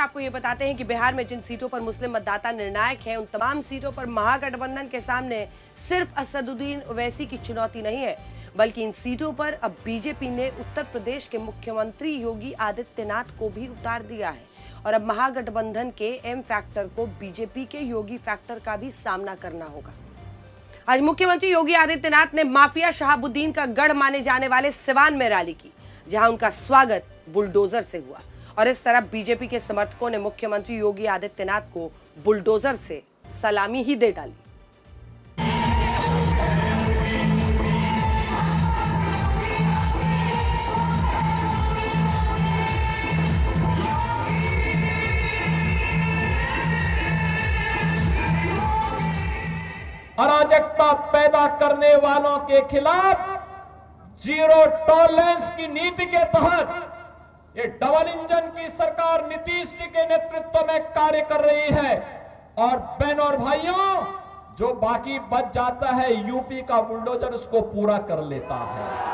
आपको ये बताते हैं कि बिहार में जिन सीटों पर मुस्लिम मतदाता निर्णायक हैं, उन तमाम सीटों पर महागठबंधन के सामने सिर्फ असदुद्दीन ओवैसी की चुनौती नहीं है, बल्कि इन सीटों पर अब बीजेपी ने उत्तर प्रदेश के मुख्यमंत्री योगी आदित्यनाथ को भी उतार दिया है और अब महागठबंधन के एम फैक्टर को बीजेपी के योगी फैक्टर का भी सामना करना होगा। आज मुख्यमंत्री योगी आदित्यनाथ ने माफिया शहाबुद्दीन का गढ़ माने जाने वाले सिवान में रैली की, जहां उनका स्वागत बुलडोजर से हुआ और इस तरह बीजेपी के समर्थकों ने मुख्यमंत्री योगी आदित्यनाथ को बुलडोजर से सलामी ही दे डाली। अराजकता पैदा करने वालों के खिलाफ जीरो टॉलरेंस की नीति के तहत ये डबल इंजन की सरकार नीतीश जी के नेतृत्व में कार्य कर रही है और बहनों और भाइयों, जो बाकी बच जाता है यूपी का बुलडोजर उसको पूरा कर लेता है।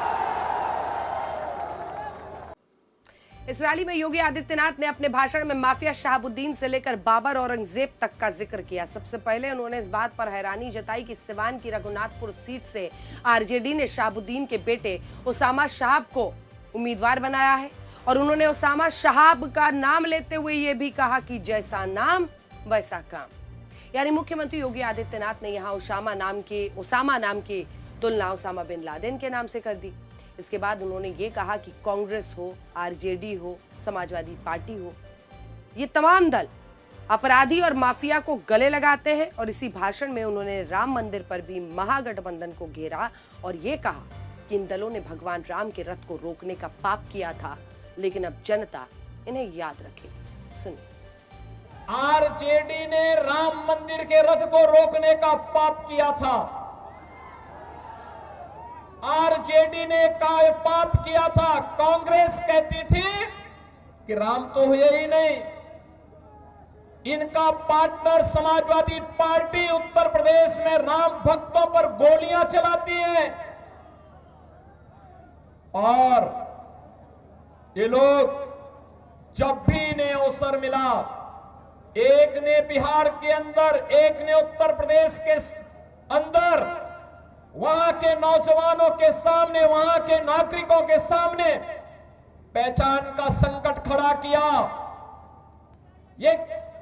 इस रैली में योगी आदित्यनाथ ने अपने भाषण में माफिया शहाबुद्दीन से लेकर बाबर औरंगजेब तक का जिक्र किया। सबसे पहले उन्होंने इस बात पर हैरानी जताई कि सिवान की रघुनाथपुर सीट से आरजेडी ने शहाबुद्दीन के बेटे उसामा शहाब को उम्मीदवार बनाया है और उन्होंने उसामा शहाब का नाम लेते हुए यह भी कहा कि जैसा नाम वैसा काम। यानी मुख्यमंत्री योगी आदित्यनाथ ने यहाँ उसामा नाम की तुलना उसामा बिन लादेन के नाम से कर दी। इसके बाद उन्होंने ये कहा कि कांग्रेस हो, आरजेडी हो, समाजवादी पार्टी हो, ये तमाम दल अपराधी और माफिया को गले लगाते हैं और इसी भाषण में उन्होंने राम मंदिर पर भी महागठबंधन को घेरा और ये कहा कि इन दलों ने भगवान राम के रथ को रोकने का पाप किया था, लेकिन अब जनता इन्हें याद रखेगी। सुनिए। आरजेडी ने राम मंदिर के रथ को रोकने का पाप किया था। आरजेडी ने पाप किया था। कांग्रेस कहती थी कि राम तो हुए ही नहीं। इनका पार्टनर समाजवादी पार्टी उत्तर प्रदेश में राम भक्तों पर गोलियां चलाती है और ये लोग जब भी इन्हें अवसर मिला, एक ने बिहार के अंदर, एक ने उत्तर प्रदेश के अंदर, वहां के नौजवानों के सामने, वहां के नागरिकों के सामने पहचान का संकट खड़ा किया। ये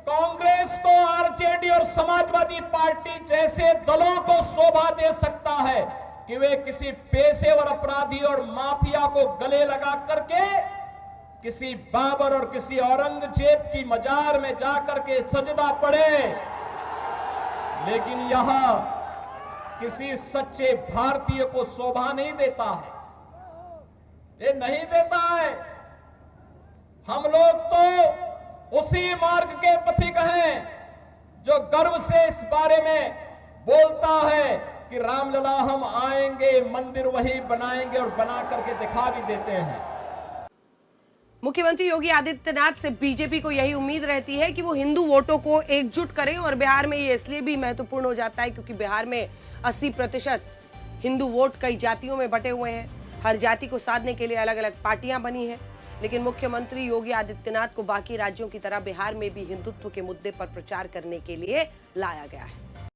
कांग्रेस को, आरजेडी और समाजवादी पार्टी जैसे दलों को शोभा दे सकता है कि वे किसी पेशेवर अपराधी और माफिया को गले लगा करके किसी बाबर और किसी औरंगजेब की मजार में जाकर के सजदा पड़े, लेकिन यहां किसी सच्चे भारतीय को शोभा नहीं देता है। ये नहीं देता है। हम लोग तो उसी मार्ग के पथिक हैं जो गर्व से इस बारे में बोलता है कि रामलला हम आएंगे, मंदिर वही बनाएंगे और बना करके दिखा भी देते हैं। मुख्यमंत्री योगी आदित्यनाथ से बीजेपी को यही उम्मीद रहती है कि वो हिंदू वोटों को एकजुट करें और बिहार में ये इसलिए भी महत्वपूर्ण हो जाता है क्योंकि बिहार में 80% हिंदू वोट कई जातियों में बटे हुए हैं। हर जाति को साधने के लिए अलग अलग पार्टियां बनी हैं, लेकिन मुख्यमंत्री योगी आदित्यनाथ को बाकी राज्यों की तरह बिहार में भी हिंदुत्व के मुद्दे पर प्रचार करने के लिए लाया गया है।